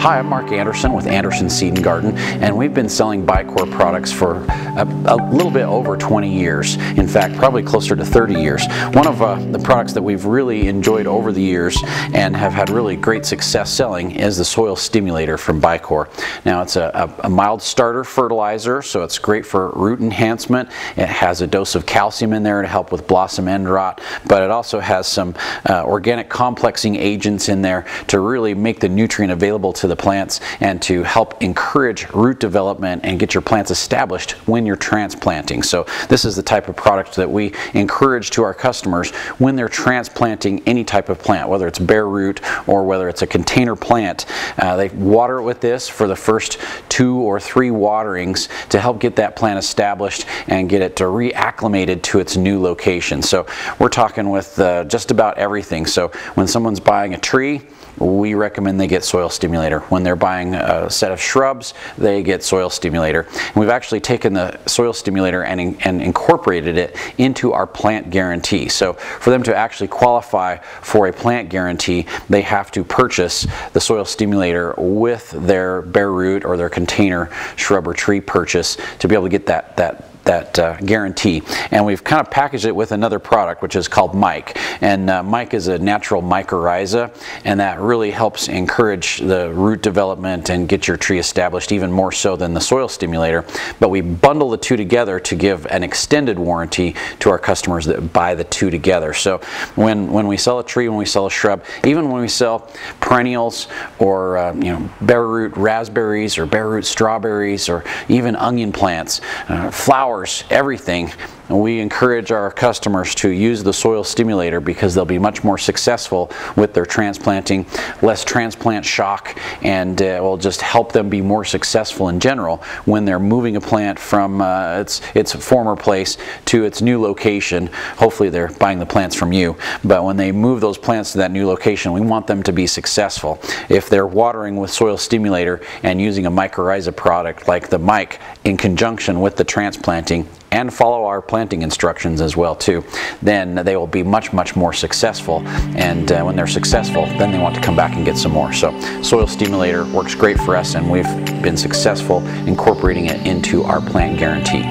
Hi, I'm Mark Anderson with Anderson Seed and Garden, and we've been selling Baicor products for a little bit over 20 years. In fact, probably closer to 30 years. One of the products that we've really enjoyed over the years and have had really great success selling is the Soil Stimulator from Baicor. Now, it's a mild starter fertilizer, so it's great for root enhancement. It has a dose of calcium in there to help with blossom end rot, but it also has some organic complexing agents in there to really make the nutrient available to the plants and to help encourage root development and get your plants established when you're transplanting. So this is the type of product that we encourage to our customers when they're transplanting any type of plant, whether it's bare root or whether it's a container plant. They water it with this for the first 2 or 3 waterings to help get that plant established and get it reacclimated to its new location. So we're talking with just about everything. So when someone's buying a tree, we recommend they get Soil Stimulator. When they're buying a set of shrubs, they get Soil Stimulator. And we've actually taken the Soil Stimulator and incorporated it into our plant guarantee. So for them to actually qualify for a plant guarantee, they have to purchase the Soil Stimulator with their bare root or their container shrub or tree purchase to be able to get that guarantee. And we've kind of packaged it with another product which is called mic, and mic is a natural mycorrhiza, and that really helps encourage the root development and get your tree established even more so than the Soil Stimulator. But we bundle the two together to give an extended warranty to our customers that buy the two together. So when we sell a tree, when we sell a shrub, even when we sell perennials or bare root raspberries or bare root strawberries or even onion plants, flowers, everything, we encourage our customers to use the Soil Stimulator because they'll be much more successful with their transplanting, less transplant shock, and it will just help them be more successful in general when they're moving a plant from its former place to its new location. Hopefully they're buying the plants from you, but when they move those plants to that new location, we want them to be successful. If they're watering with Soil Stimulator and using a mycorrhiza product like the mic in conjunction with the transplanting, and follow our planting instructions as well too, then they will be much more successful. And when they're successful, then they want to come back and get some more. So Soil Stimulator works great for us, and we've been successful incorporating it into our plant guarantee.